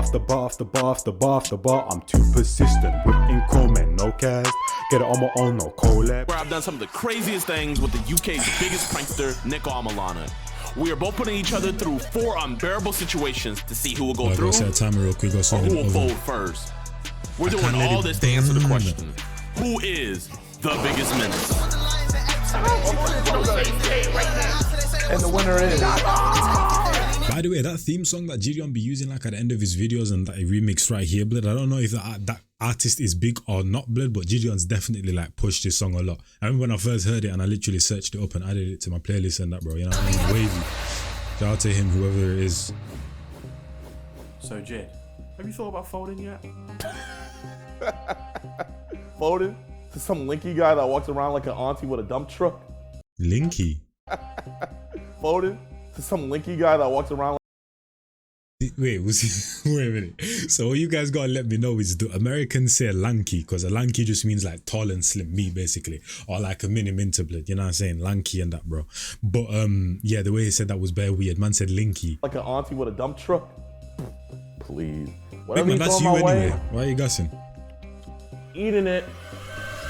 after bar after bar after bar after bar. I'm too persistent, whipping comment, no cast. Get it on my own, no collab. Where I've done some of the craziest things with the UK's biggest prankster, Niko. We are both putting each other through 4 unbearable situations to see who will go through or who will fold first. We're doing all this to answer the question, who is the biggest menace? And the winner is... By the way, that theme song that Jidion be using like at the end of his videos and that he remixed right here, blood, I don't know if that artist is big or not, blood, but Jidion's definitely like pushed this song a lot. I remember when I first heard it and I literally searched it up and added it to my playlist and that, bro, you know what I mean? Wavy. Shout out to him, whoever it is. So Jid, have you thought about folding yet? Folded to some linky guy that walks around like an auntie with a dump truck? Linky? Folded to some linky guy that walks around Wait, wait a minute. So what you guys gotta let me know is, do Americans say lanky? Because a lanky just means like tall and slim, me basically, or like a mini minter blood. You know what I'm saying? Lanky and that, bro. But yeah, the way he said that was very weird. Man said linky. like an auntie with a dump truck? Please. Big man, that's you anyway. Why are you guessing? Eating it.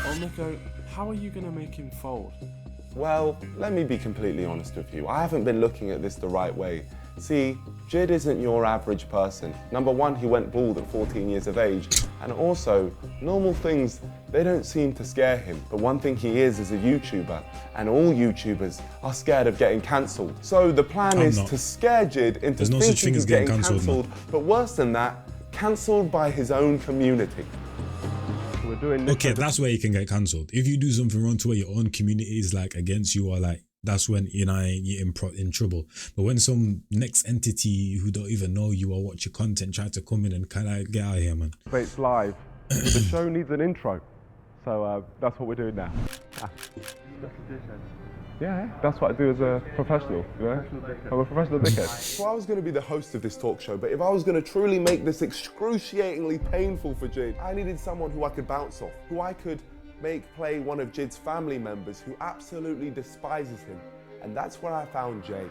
Oh, Niko, how are you gonna make him fold? Well, let me be completely honest with you. I haven't been looking at this the right way. See, Jid isn't your average person. Number one, he went bald at 14 years of age. And also, normal things, they don't seem to scare him. But one thing he is a YouTuber. And all YouTubers are scared of getting cancelled. So the plan is to scare Jid into thinking he's getting cancelled. But worse than that, cancelled by his own community. We're doing okay, that's where you can get cancelled. If you do something wrong to where your own community is like against you, or like, that's when, you know, you're in trouble. But when some next entity who don't even know you or watch your content try to come in and kind of get out of here, man. It's live. The show needs an intro. So that's what we're doing now. Yeah, that's what I do as a professional, you know? I'm a professional dickhead. So I was going to be the host of this talk show, but if I was going to truly make this excruciatingly painful for Jid, I needed someone who I could bounce off, who I could make play one of Jid's family members who absolutely despises him. And that's where I found Jay.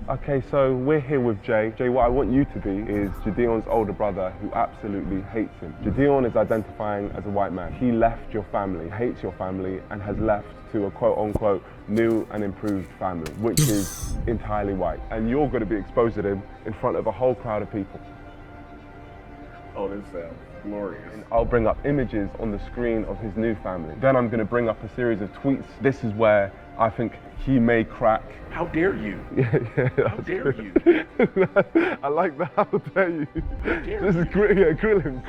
Okay, so we're here with Jay. Jay, what I want you to be is Jidion's older brother who absolutely hates him. Jidion is identifying as a white man. He left your family, hates your family, and has left to a quote-unquote new and improved family, which is entirely white. And you're going to be exposing him in front of a whole crowd of people. Oh, this sounds glorious. And I'll bring up images on the screen of his new family. Then I'm going to bring up a series of tweets. This is where I think he may crack. How dare you? Yeah, how dare you? I like that, how dare you? This is great, yeah, grill him.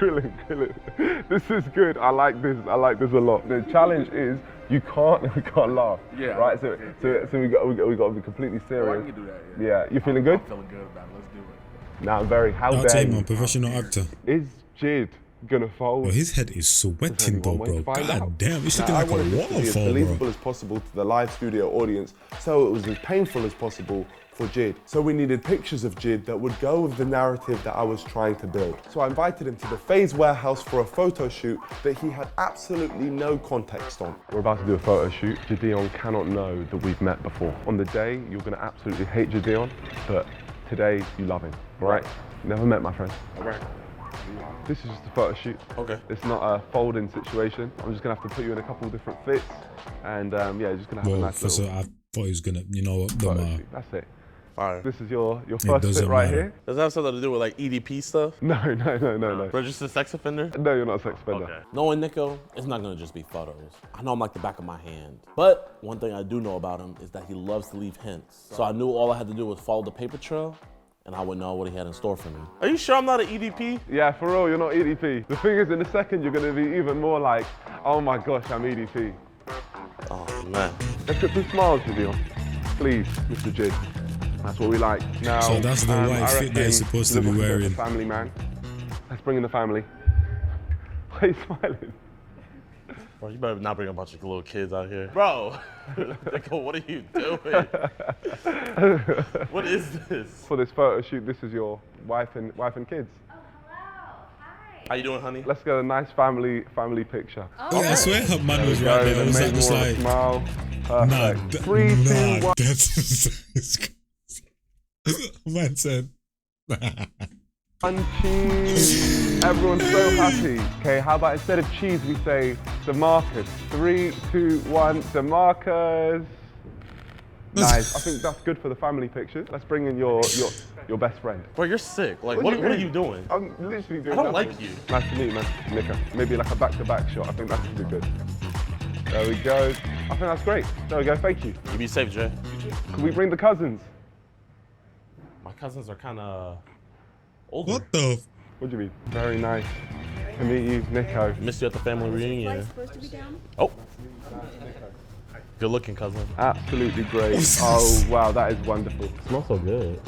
This is good, I like this a lot. The challenge is, we can't laugh. Yeah. Right, so we got to be completely serious. Oh, I can do that, yeah. You feeling good? I'm feeling good, man, let's do it. Now I'm very, how I'll dare tell you, you? man, professional actor. Is Jid gonna fold? Bro, his head is sweating though, bro. God damn, it's looking like a I wanted this to be as waterfall, believable bro. as possible to the live studio audience, so it was as painful as possible for Jid. So we needed pictures of Jid that would go with the narrative that I was trying to build. So I invited him to the FaZe warehouse for a photo shoot that he had absolutely no context on. We're about to do a photo shoot. Jidion cannot know that we've met before. On the day, you're gonna absolutely hate Jidion, but today you love him, all right? Never met, my friend. All right. This is just a photo shoot. Okay. It's not a folding situation. I'm just gonna have to put you in a couple of different fits, and yeah, just gonna have a nice little I thought he was gonna, you know what, photo shoot. That's it. Fire. This is your first fit right here. Does that have something to do with like EDP stuff? No. Registered sex offender? No, you're not a sex offender. Okay. Knowing Niko, it's not gonna just be photos. I know him like the back of my hand. But one thing I do know about him is that he loves to leave hints. So I knew all I had to do was follow the paper trail, and I would know what he had in store for me. Are you sure I'm not an EDP? Yeah, for real, you're not EDP. The thing is, in a second, you're gonna be even more like, oh my gosh, I'm EDP. Oh man. Let's get some smiles, Jidion. Please, Mr. Jid. That's what we like. Now, So that's the white fit that he's supposed to be wearing. Family man. Let's bring in the family. Why are you smiling? Bro, you better not bring a bunch of little kids out here. Bro, Niko, what are you doing? What is this? For this photo shoot, this is your wife and kids. Oh, hello. Hi. How you doing, honey? Let's get a nice family picture. Oh, yeah, I swear her man was right there. It was just like, smile. nah, Perfect. 3, 2, 1. that's man said. And cheese. Everyone's so happy. Okay, how about instead of cheese, we say DeMarcus. 3, 2, 1, DeMarcus. Nice. I think that's good for the family pictures. Let's bring in your best friend. Bro, you're sick. Like, what are you doing? I'm literally doing I don't nothing. like you. Nice to meet you, man. Niko. Maybe like a back-to-back shot. I think that could be good. There we go. I think that's great. There we go. Thank you. You be safe, Jay. Can we bring the cousins? My cousins are kind of older. What the? What do you mean? Very nice to meet you, Niko. Missed you at the family reunion. Oh. Good looking, cousin. Absolutely great. Oh, wow, that is wonderful. Smells so good.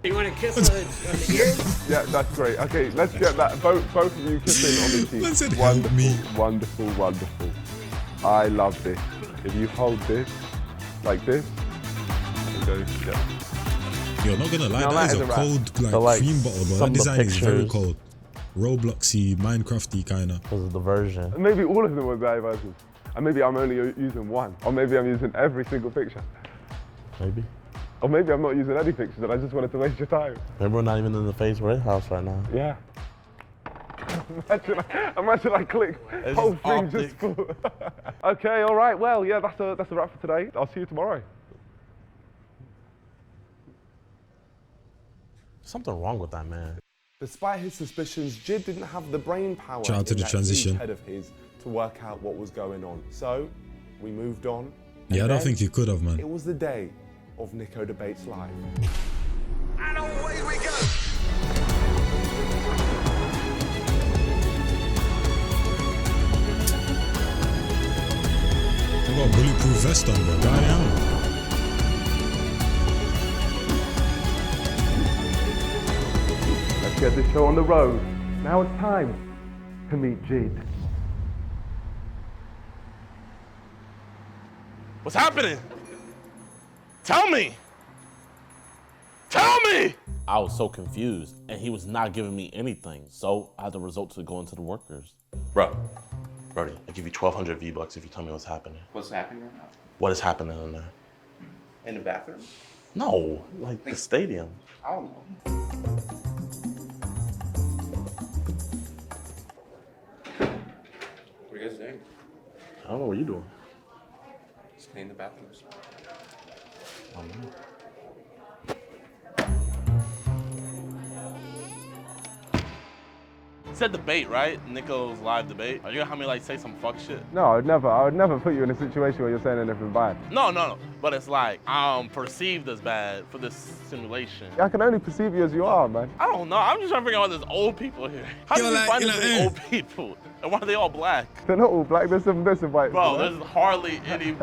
You want to kiss on the ears? Yeah, that's great. Okay, let's get that. Both of you kissing on the cheek. said, Wonderful, me. wonderful, wonderful. I love this. If you hold this like this, it goes, yeah. You're not gonna lie, No, that is that is a a wrap. cold So, like, cream bottle, bro. some That of the design is very pictures- cold. Robloxy, Minecrafty kinda. Because of the version. Maybe all of them were bad versions. And maybe I'm only using one. Or maybe I'm using every single picture. Maybe. Or maybe I'm not using any pictures and I just wanted to waste your time. Maybe we're not even in the phase we're in house right now. Yeah. Imagine I click, It's whole just thing just full. Okay, all right, well, yeah, that's a wrap for today. I'll see you tomorrow. Something wrong with that man. Despite his suspicions, Jid didn't have the brain power Shout out to in the that transition. huge head of his to work out what was going on. So we moved on. Yeah, I and don't then think you could have, man. It was the day of Niko Debates Live. And away we go. They got a bulletproof vest on, bro. Goddamn. Let's get this show on the road. Now it's time to meet Jid. What's happening? Tell me! Tell me! I was so confused, and he was not giving me anything, so I had to resort to going to the workers. Bro, Brody, I'll give you 1,200 V-Bucks if you tell me what's happening. What's happening right now? What is happening in there? In the bathroom? No, like the stadium. I don't know. What are you guys doing? I don't know what you're doing. Just cleaning the bathrooms. I don't know. You said debate, right? Niko's live debate. Are you gonna have me like say some fuck shit? No, I would never put you in a situation where you're saying anything bad. No. But it's like I'm perceived as bad for this simulation. I can only perceive you as you are, man. I don't know. I'm just trying to figure out there's old people here. How did you find this many old people? And why are they all black? They're not all black, there's some white. Bro, there's hardly any.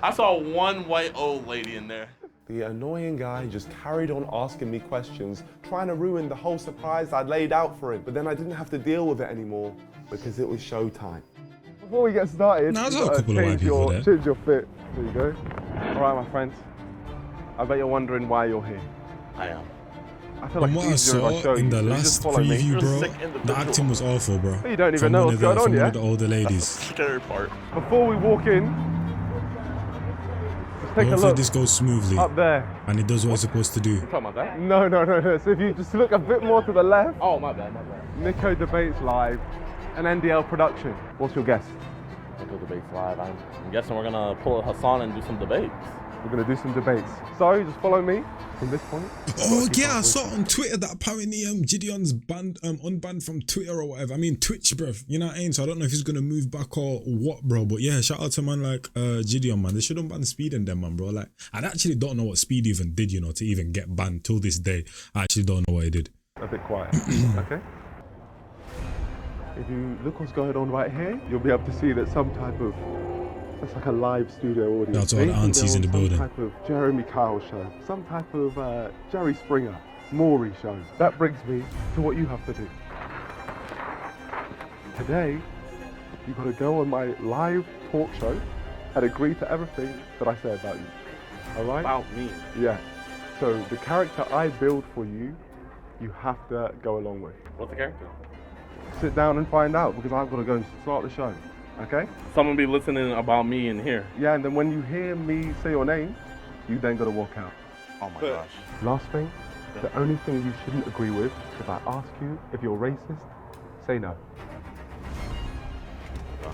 I saw one white old lady in there. The annoying guy just carried on asking me questions, trying to ruin the whole surprise I'd laid out for him. But then I didn't have to deal with it anymore because it was showtime. Before we get started, Nah, there's you a gotta couple of white people there. change your fit. There you go. All right, my friends. I bet you're wondering why you're here. I am. I feel like From what I it's easier if I saw show in you, the so you last just follow me. preview, You're a bro, sick the individual. acting was awful, bro. You don't even From know one what's of the- going on, from yeah? one of the older ladies. Scary part. Before we walk in, let's take a Hopefully look this goes smoothly up there. and it does what it's supposed to do. Talking about that? No. So if you just look a bit more to the left, Oh, my bad. Niko Debates Live, an NDL production. What's your guess? Niko debates live. I'm guessing we're gonna pull a Hassan and do some debates. We're gonna do some debates. So just follow me from this point. Oh yeah, I saw on Twitter that apparently Jidion's banned unbanned from Twitter or whatever. I mean Twitch, bruv. You know what I mean? So I don't know if he's gonna move back or what, bro. But yeah, shout out to man like Jidion, man. They shouldn't ban Speed in them, man, bro. Like I actually don't know what Speed even did, you know, to even get banned till this day. I actually don't know what he did. A bit quiet, okay? If you look what's going on right here, you'll be able to see that some type of, that's like a live studio audience. That's all the Maybe aunties they're in the on building. Some type of Jeremy Kyle show, some type of Jerry Springer, Maury show. That brings me to what you have to do. Today, you've got to go on my live talk show and agree to everything that I say about you. All right? About me. Yeah. So the character I build for you, you have to go along with. What's the character? Sit down and find out because I've got to go and start the show. Okay? Someone be listening about me in here. Yeah, and then when you hear me say your name, you then got to walk out. Oh my gosh. Last thing, The only thing you shouldn't agree with, if I ask you if you're racist, say no. Gosh,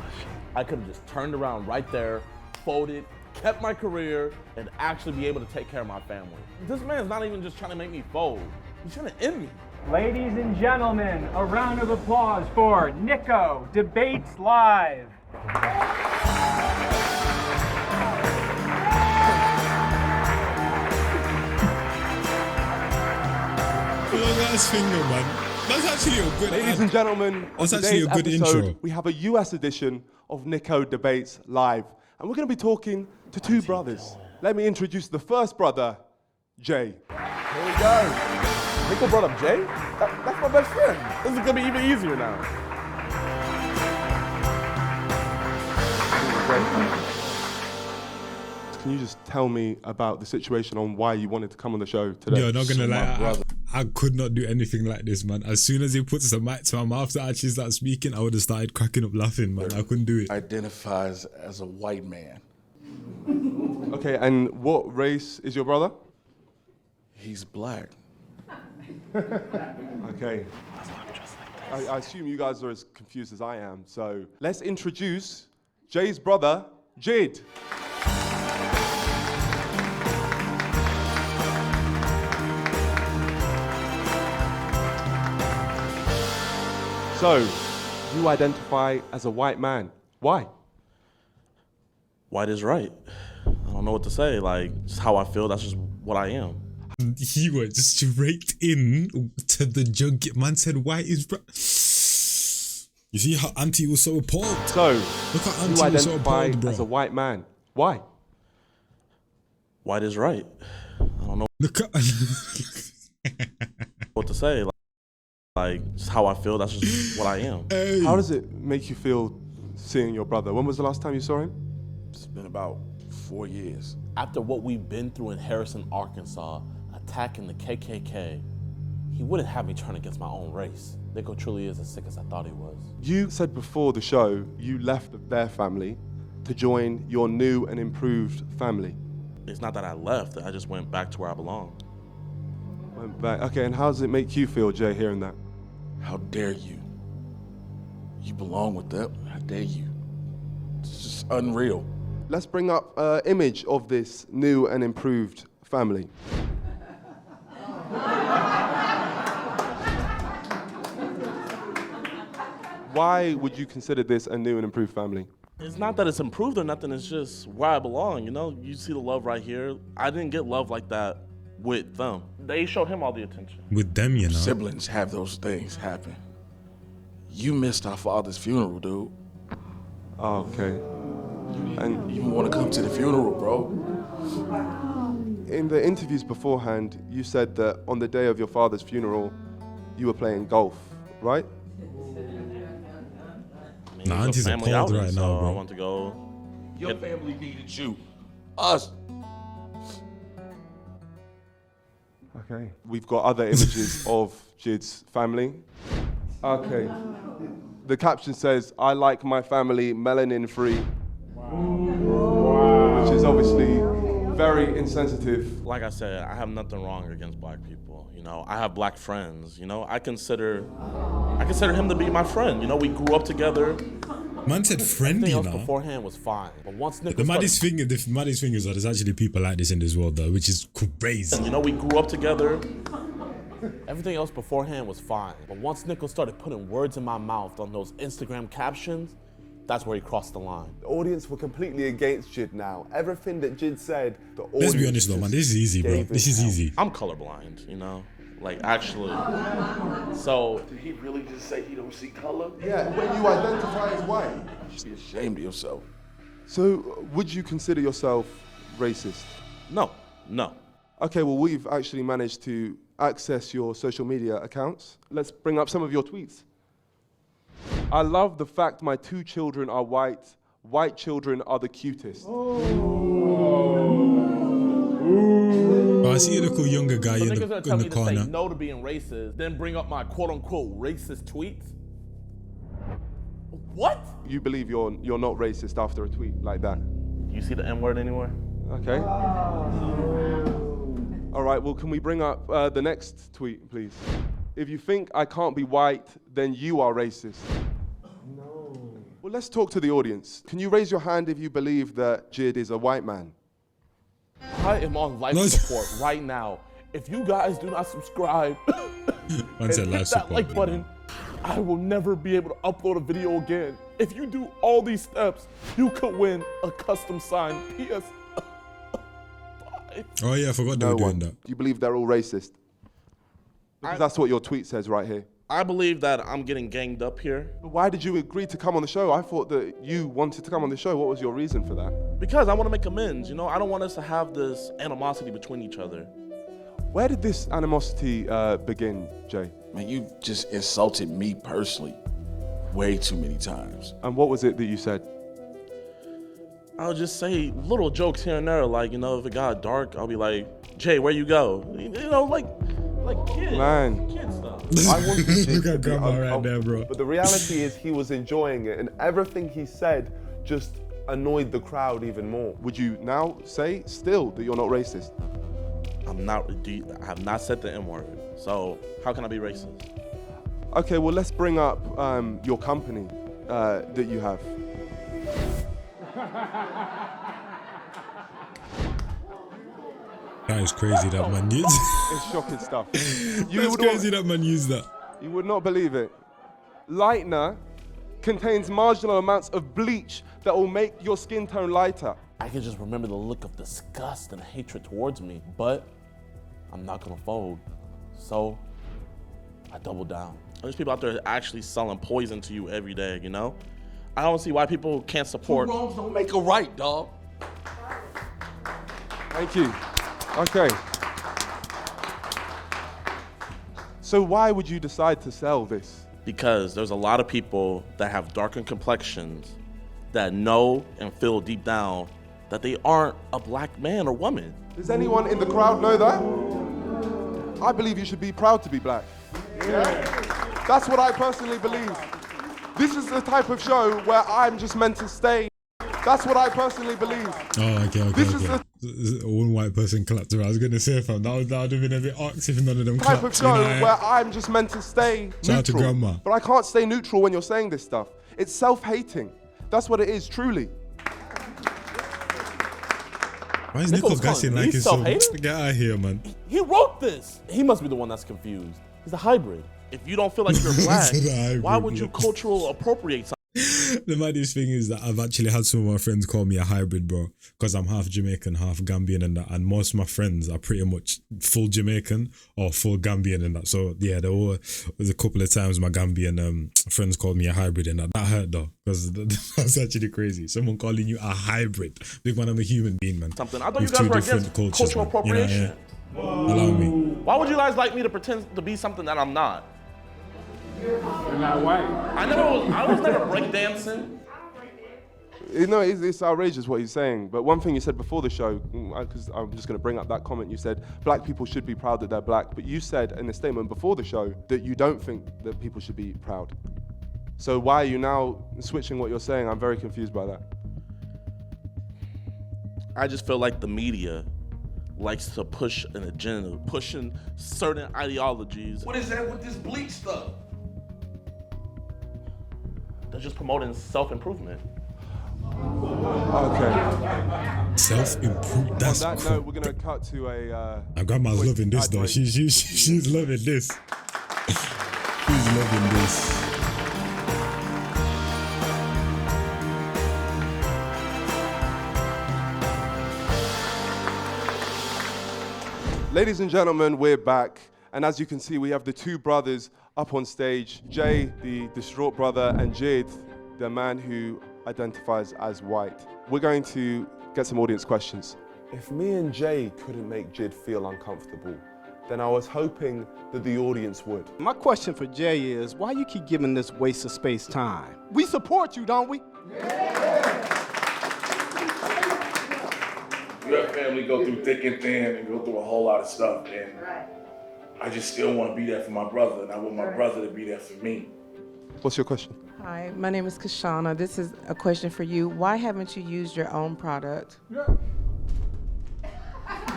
I could have just turned around right there, folded, kept my career, and actually be able to take care of my family. This man's not even just trying to make me fold. He's trying to end me. Ladies and gentlemen, a round of applause for Niko Debates Live. Long ass finger, man. That's actually a good. Ladies and gentlemen, That's on actually today's a good episode, intro. we have a US edition of Niko Debates Live. And we're going to be talking to two brothers. Let me introduce the first brother, Jay. Here we go. Niko brought up Jay? That's my best friend. This is gonna be even easier now. Can you just tell me about the situation on why you wanted to come on the show today? Yo, not gonna lie, I could not do anything like this, man. As soon as he puts the mic to my mouth to actually start speaking, I would have started cracking up laughing, man. I couldn't do it. Identifies as a white man. Okay, and what race is your brother? He's black. Okay. I assume you guys are as confused as I am, so let's introduce Jay's brother, Jid. So, you identify as a white man. Why? White is right. I don't know what to say. Like, just how I feel, that's just what I am. He went straight in to the junket. Man said, white is bro. You see how Auntie was so appalled? So, look how you Auntie was so identify appalled, bro. as a white man. Why? White is right. I don't know Look at what to say. Like, just how I feel, that's just what I am. Hey. How does it make you feel seeing your brother? When was the last time you saw him? It's been about 4 years. After what we've been through in Harrison, Arkansas, attacking the KKK, he wouldn't have me turn against my own race. Niko truly is as sick as I thought he was. You said before the show you left their family to join your new and improved family. It's not that I left, I just went back to where I belong. Went back. Okay, and how does it make you feel, Jay, hearing that? How dare you? You belong with them. How dare you? It's just unreal. Let's bring up an image of this new and improved family. Why would you consider this a new and improved family? It's not that it's improved or nothing, it's just where I belong, you know? You see the love right here. I didn't get love like that with them. They showed him all the attention. with them, you know. Siblings have those things happen. You missed our father's funeral, dude. Oh, okay. And You want to come to the funeral, bro? in the interviews beforehand, you said that on the day of your father's funeral, you were playing golf, right? I mean, Nah, it was a Auntie's family appalled outing, right so now, bro. I want to go. Your family needed you. Us. Okay. We've got other images of Jid's family. Okay. The caption says, I like my family melanin free. Which is obviously very insensitive. Like I said, I have nothing wrong against black people. You know, I have black friends. You know, I consider him to be my friend. You know, we grew up together. Man said friendly, Everything else now. beforehand was fine, but once Niko The maddest started, thing is that there's actually people like this in this world, though, which is crazy. you know, we grew up together. Everything else beforehand was fine, but once Niko started putting words in my mouth on those Instagram captions, that's where he crossed the line. The audience were completely against Jid now. Everything that Jid said, the audience. Let's be honest, though, man. This is easy, bro. This is easy. I'm colorblind, you know, like actually. So Did he really just say he don't see color? Yeah, when you identify as white. You should be ashamed of yourself. So, would you consider yourself racist? no. Okay, well, we've actually managed to access your social media accounts. Let's bring up some of your tweets. I love the fact my 2 children are white. White children are the cutest. Oh, I see a little younger guy So in niggas gonna the, tell in me the to say corner. no to being racist, then bring up my quote unquote racist tweets? What? You believe you're not racist after a tweet like that? You see the N word anywhere? Okay. All right, well, can we bring up the next tweet, please? If you think I can't be white, then you are racist. No. Well, let's talk to the audience. Can you raise your hand if you believe that Jid is a white man? I am on life support right now. If you guys do not subscribe and hit that like button, I will never be able to upload a video again. If you do all these steps, you could win a custom signed PS5. Oh yeah, I forgot they were doing that. You believe they're all racist? Because that's what your tweet says right here. I believe that I'm getting ganged up here. Why did you agree to come on the show? I thought that you wanted to come on the show. What was your reason for that? Because I want to make amends, you know? I don't want us to have this animosity between each other. Where did this animosity begin, Jay? Man, you just insulted me personally way too many times. And what was it that you said? I'll just say little jokes here and there, like, you know, if it got dark, I'll be like, Jay, where you go? You know, like kids. Man. Kid stuff. I wanted to Look at grandma right there, bro. But the reality is he was enjoying it, and everything he said just annoyed the crowd even more. Would you now say still that you're not racist? I have not said the N-word, so how can I be racist? Okay, well, let's bring up your company that you have. That is crazy that man used. It's shocking stuff. That's crazy that man used that. You would not believe it. Lightener contains marginal amounts of bleach that will make your skin tone lighter. I can just remember the look of disgust and hatred towards me, but I'm not gonna fold. So I double down. There's people out there actually selling poison to you every day, you know? I don't see why people can't support. Two wrongs don't make a right, dog. Thank you. Okay. So why would you decide to sell this? Because there's a lot of people that have darkened complexions that know and feel deep down that they aren't a black man or woman. Does anyone in the crowd know that? I believe you should be proud to be black. Yeah? That's what I personally believe. This is the type of show where I'm just meant to stay. That's what I personally believe. Oh, okay. One white person clapped around. I was going to say, fam, that would have been a bit ox if none of them clapped. Type of show where I'm just meant to stay neutral. Shout out to grandma. But I can't stay neutral when you're saying this stuff. It's self-hating. That's what it is, truly. Why is Niko gassing like he's so... Get out of here, man. He wrote this. He must be the one that's confused. He's a hybrid. If you don't feel like you're black, why would you cultural appropriate something? The maddest thing is that I've actually had some of my friends call me a hybrid, bro, because I'm half Jamaican, half Gambian and that, and most of my friends are pretty much full Jamaican or full Gambian and that. So yeah, there was a couple of times my Gambian friends called me a hybrid and that hurt though, because that's actually crazy. Someone calling you a hybrid. Big man, I'm a human being, man. Something. I thought you guys were against cultural appropriation. You know, yeah. Allow me. Why would you guys like me to pretend to be something that I'm not? You're not white. I was never breakdancing. You know, it's outrageous what he's saying. But one thing you said before the show, because I'm just going to bring up that comment, you said black people should be proud that they're black. But you said in a statement before the show that you don't think that people should be proud. So why are you now switching what you're saying? I'm very confused by that. I just feel like the media likes to push an agenda, pushing certain ideologies. What is that with this bleach stuff? They're just promoting self-improvement. Okay. Self-improvement. That's on that note, we're gonna cut to a. My grandma's loving this though. She's loving this. She's loving this. Ladies and gentlemen, we're back. And as you can see, we have the two brothers up on stage. Jay, the distraught brother, and Jid, the man who identifies as white. We're going to get some audience questions. If me and Jay couldn't make Jid feel uncomfortable, then I was hoping that the audience would. My question for Jay is, why you keep giving this waste of space time? We support you, don't we? You have family go through thick and thin and go through a whole lot of stuff, and I just still want to be there for my brother, and I want my brother to be there for me. What's your question? Hi, my name is Kashana. This is a question for you. Why haven't you used your own product?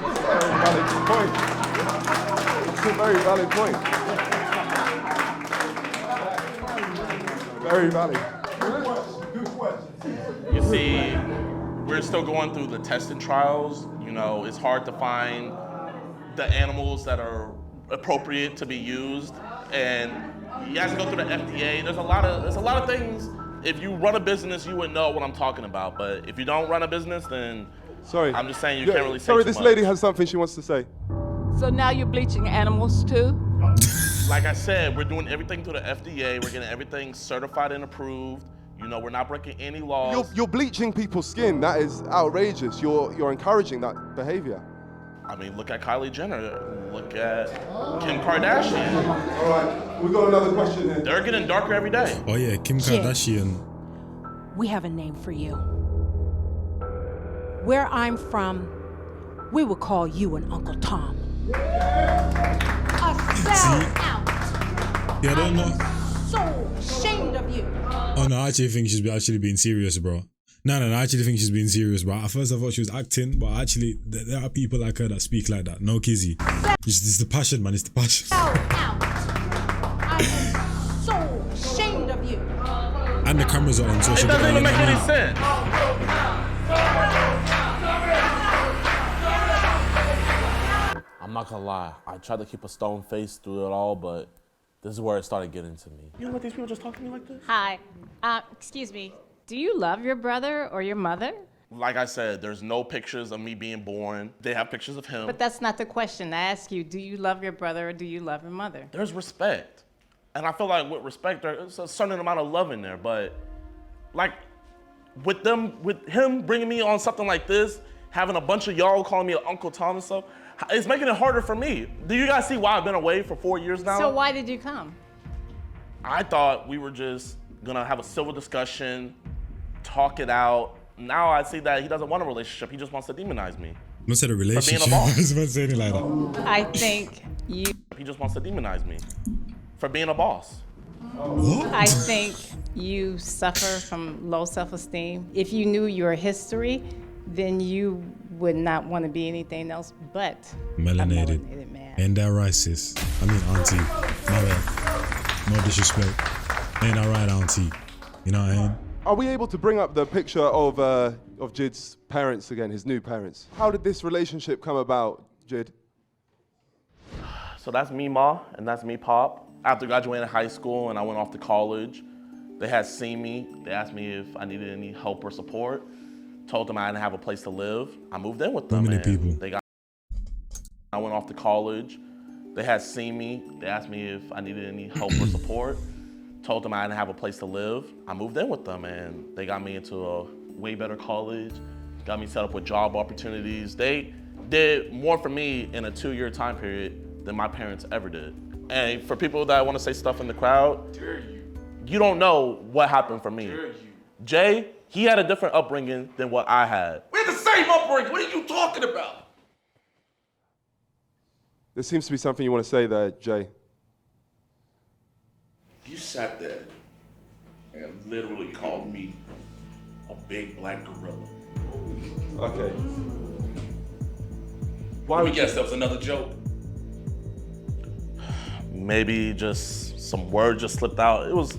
It's a very valid point. Very valid. Good question. You see, we're still going through the testing trials. You know, it's hard to find the animals that are appropriate to be used, and you have to go through the FDA. There's a lot of things. If you run a business, you would know what I'm talking about. But if you don't run a business, then I'm just saying you can't really say Sorry, too this much. lady has something she wants to say. So now you're bleaching animals too? Like I said, we're doing everything through the FDA. We're getting everything certified and approved. You know, we're not breaking any laws. You're bleaching people's skin. That is outrageous. You're encouraging that behavior. I mean, look at Kylie Jenner. Look at Kim Kardashian. All right, we got another question here. They're getting darker every day. Oh yeah, Kim Kardashian. We have a name for you. Where I'm from, we would call you an Uncle Tom. A sellout. Yeah, I don't know. So ashamed of you. Oh no, I actually think she's actually being serious, bro. No, I actually think she's being serious, bro. At first I thought she was acting, but actually there are people like her that speak like that. No kizzy. It's the passion, man. It's the passion. I am so ashamed of you. And the cameras are on, so she It doesn't even make any sense. I'm not gonna lie. I tried to keep a stone face through it all, but this is where it started getting to me. You know what these people just talk to me like this? Hi. Excuse me. Do you love your brother or your mother? Like I said, there's no pictures of me being born. They have pictures of him. But that's not the question. I ask you, do you love your brother or do you love your mother? There's respect. And I feel like with respect, there's a certain amount of love in there. But like with him bringing me on something like this, having a bunch of y'all calling me Uncle Tom and stuff, it's making it harder for me. Do you guys see why I've been away for 4 years now? So why did you come? I thought we were just gonna have a civil discussion, talk it out. Now I see that he doesn't want a relationship. He just wants to demonize me. I said a relationship. For being a boss. I was about to say anything like that. I think you... He just wants to demonize me for being a boss. What? I think you suffer from low self-esteem. If you knew your history, then you would not want to be anything else but Melanated. a melanated man. Ain't that right, sis? I mean, auntie. My bad. No disrespect. Ain't that right, auntie? You know what I mean? Are we able to bring up the picture of Jid's parents again, his new parents? How did this relationship come about, Jid? So that's me, Ma, and that's me, Pop. After graduating high school and I went off to college, they had seen me. They asked me if I needed any help or support. Told them I didn't have a place to live. I moved in with them. How many people? I went off to college. They had seen me. They asked me if I needed any help or support. Told them I didn't have a place to live. I moved in with them and they got me into a way better college, got me set up with job opportunities. They did more for me in a 2-year time period than my parents ever did. And for people that want to say stuff in the crowd, you don't know what happened for me. Jay, he had a different upbringing than what I had. We had the same upbringing. What are you talking about? There seems to be something you want to say there, Jay. You sat there and literally called me a big black gorilla. Okay. Let me guess, that was another joke? Maybe just some words just slipped out. It was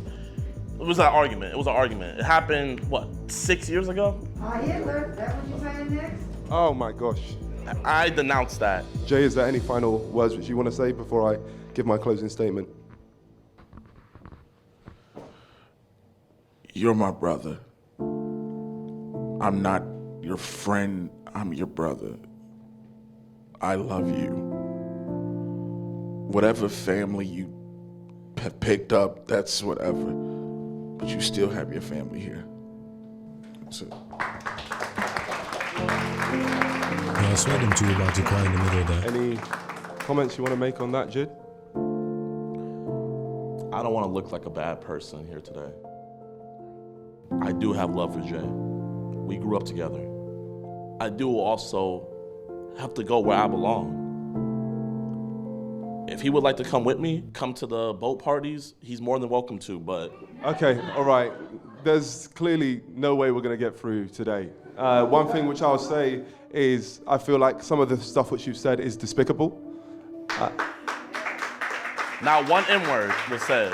an argument. It was an argument. It happened, what, 6 years ago? Hitler, is that what you're saying next? Oh my gosh. I denounced that. Jay, is there any final words which you want to say before I give my closing statement? You're my brother. I'm not your friend, I'm your brother. I love you. Whatever family you have picked up, that's whatever. But you still have your family here. That's it. Yeah, I swear them two were about to cry in the middle of that. Any comments you want to make on that, Jid? I don't want to look like a bad person here today. I do have love for Jay. We grew up together. I do also have to go where I belong. If he would like to come with me, come to the boat parties, he's more than welcome to, but... Okay, all right. There's clearly no way we're going to get through today. One thing which I'll say is I feel like some of the stuff which you've said is despicable. Not one N-word was said.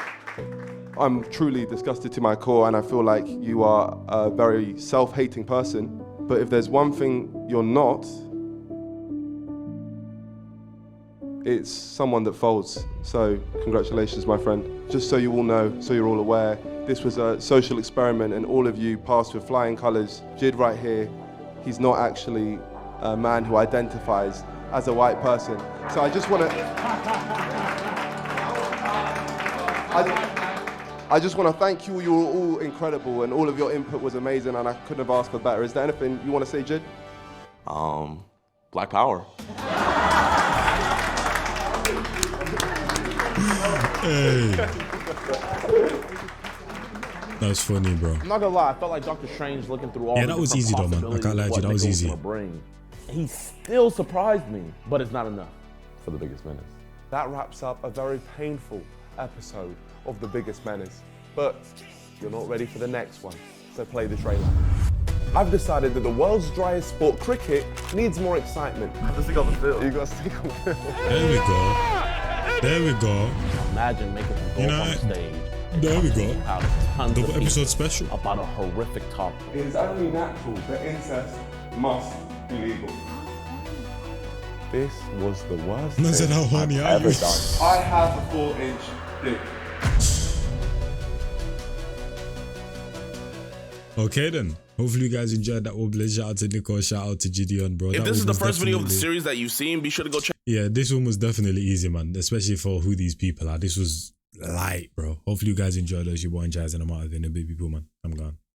I'm truly disgusted to my core, and I feel like you are a very self-hating person. But if there's one thing you're not, it's someone that folds. So congratulations, my friend. Just so you all know, so you're all aware, this was a social experiment and all of you passed with flying colors. Jid right here, he's not actually a man who identifies as a white person. So I just want to thank you. You were all incredible and all of your input was amazing and I couldn't have asked for better. Is there anything you want to say, Jid? Black Power. Hey. That was funny, bro. I'm not gonna lie, I felt like Doctor Strange looking through all that was easy though, man. I can't lie to you, that was easy. He still surprised me, but it's not enough for the Biggest Menace. That wraps up a very painful episode of The Biggest Menace. But you're not ready for the next one, so play the trailer. I've decided that the world's driest sport, cricket, needs more excitement. I have to stick on the field. You got to stick on the field. There we go. There we go. Imagine making them go on stage. There we go. Double episode special. About a horrific topic. It is only natural that incest must be legal. This was the worst thing I've ever done. I have a 4-inch dick. Okay then. Hopefully you guys enjoyed that one. Shout out to Niko, shout out to Jidion, bro. If this is the first video of the series that you've seen, be sure to go check. Yeah, this one was definitely easy, man. Especially for who these people are. This was light, bro. Hopefully you guys enjoyed those. Your boy Jazz and I'm out of the big people, man. I'm gone.